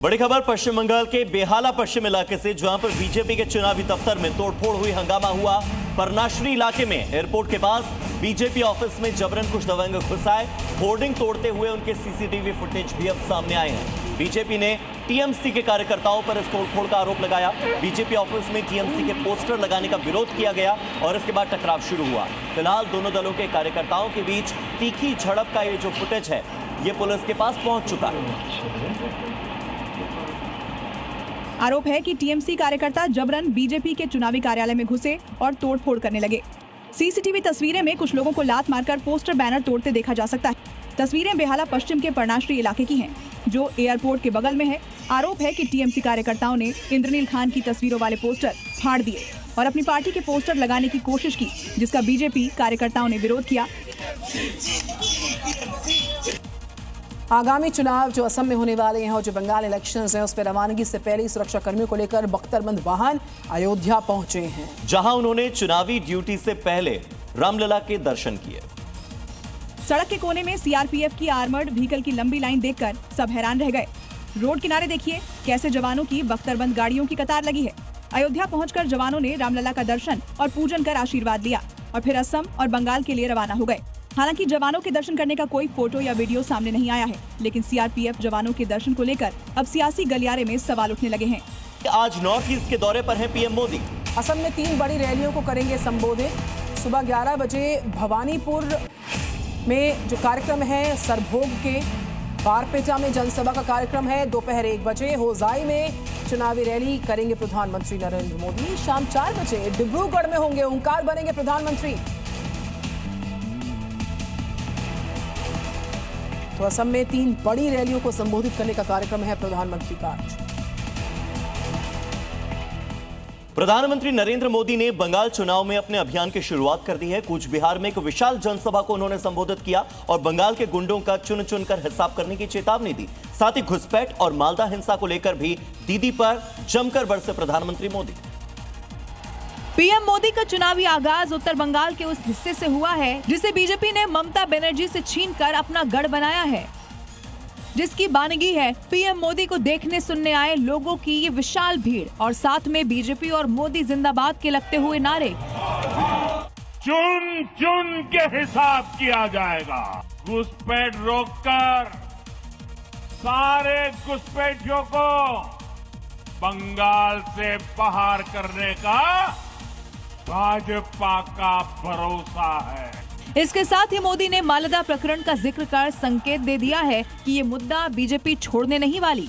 बड़ी खबर पश्चिम बंगाल के बेहाला पश्चिम इलाके से, जहां पर बीजेपी के चुनावी दफ्तर में तोड़फोड़ हुई, हंगामा हुआ। परनाश्री इलाके में एयरपोर्ट के पास बीजेपी ऑफिस में जबरन कुछ दबंग घुस आए। होर्डिंग तोड़ते हुए उनके सीसीटीवी फुटेज भी अब सामने आए हैं। बीजेपी ने टीएमसी के कार्यकर्ताओं पर इस तोड़फोड़ का आरोप लगाया। बीजेपी ऑफिस में टीएमसी के पोस्टर लगाने का विरोध किया गया और इसके बाद टकराव शुरू हुआ। फिलहाल दोनों दलों के कार्यकर्ताओं के बीच तीखी झड़प का ये जो फुटेज है, ये पुलिस के पास पहुंच चुका है। आरोप है कि टीएमसी कार्यकर्ता जबरन बीजेपी के चुनावी कार्यालय में घुसे और तोड़फोड़ करने लगे। सीसीटीवी तस्वीरें में कुछ लोगों को लात मारकर पोस्टर बैनर तोड़ते देखा जा सकता है। तस्वीरें बेहाला पश्चिम के परनाश्री इलाके की हैं, जो एयरपोर्ट के बगल में है। आरोप है कि टीएमसी कार्यकर्ताओं ने इंद्रनील खान की तस्वीरों वाले पोस्टर फाड़ दिए और अपनी पार्टी के पोस्टर लगाने की कोशिश की, जिसका बीजेपी कार्यकर्ताओं ने विरोध किया। आगामी चुनाव जो असम में होने वाले हैं और जो बंगाल इलेक्शंस हैं, उस पर रवानगी से पहले सुरक्षा कर्मियों को लेकर बख्तरबंद वाहन अयोध्या पहुंचे हैं, जहां उन्होंने चुनावी ड्यूटी से पहले रामलला के दर्शन किए। सड़क के कोने में सीआरपीएफ की आर्मर्ड व्हीकल की लंबी लाइन देखकर सब हैरान रह गए। रोड किनारे देखिए कैसे जवानों की बख्तरबंद गाड़ियों की कतार लगी है। अयोध्या पहुंचकर जवानों ने रामलला का दर्शन और पूजन कर आशीर्वाद लिया और फिर असम और बंगाल के लिए रवाना हो गए। हालांकि जवानों के दर्शन करने का कोई फोटो या वीडियो सामने नहीं आया है, लेकिन सीआरपीएफ जवानों के दर्शन को लेकर अब सियासी गलियारे में सवाल उठने लगे हैं। आज नॉर्थ ईस्ट के दौरे पर हैं पीएम मोदी। असम में 3 बड़ी रैलियों को करेंगे संबोधित। सुबह 11 बजे भवानीपुर में जो कार्यक्रम है, सरभोग के बारपेटा में जनसभा का कार्यक्रम है। दोपहर 1 बजे होजाई में चुनावी रैली करेंगे प्रधानमंत्री नरेंद्र मोदी। शाम 4 बजे डिब्रूगढ़ में होंगे, ओंकार बनेंगे प्रधानमंत्री। तो असम में 3 बड़ी रैलियों को संबोधित करने का कार्यक्रम है प्रधानमंत्री का। प्रधानमंत्री नरेंद्र मोदी ने बंगाल चुनाव में अपने अभियान की शुरुआत कर दी है। कूच बिहार में एक विशाल जनसभा को उन्होंने संबोधित किया और बंगाल के गुंडों का चुन चुनकर हिसाब करने की चेतावनी दी। साथ ही घुसपैठ और मालदा हिंसा को लेकर भी दीदी पर जमकर बरसे प्रधानमंत्री मोदी। पीएम मोदी का चुनावी आगाज उत्तर बंगाल के उस हिस्से से हुआ है जिसे बीजेपी ने ममता बनर्जी से छीनकर अपना गढ़ बनाया है, जिसकी बानगी है पीएम मोदी को देखने सुनने आए लोगों की ये विशाल भीड़ और साथ में बीजेपी और मोदी जिंदाबाद के लगते हुए नारे। चुन चुन के हिसाब किया जाएगा। घुसपैठ रोककर सारे घुसपैठियों को बंगाल से बाहर करने का भाजपा का भरोसा है। इसके साथ ही मोदी ने मालदा प्रकरण का जिक्र कर संकेत दे दिया है कि ये मुद्दा बीजेपी छोड़ने नहीं वाली।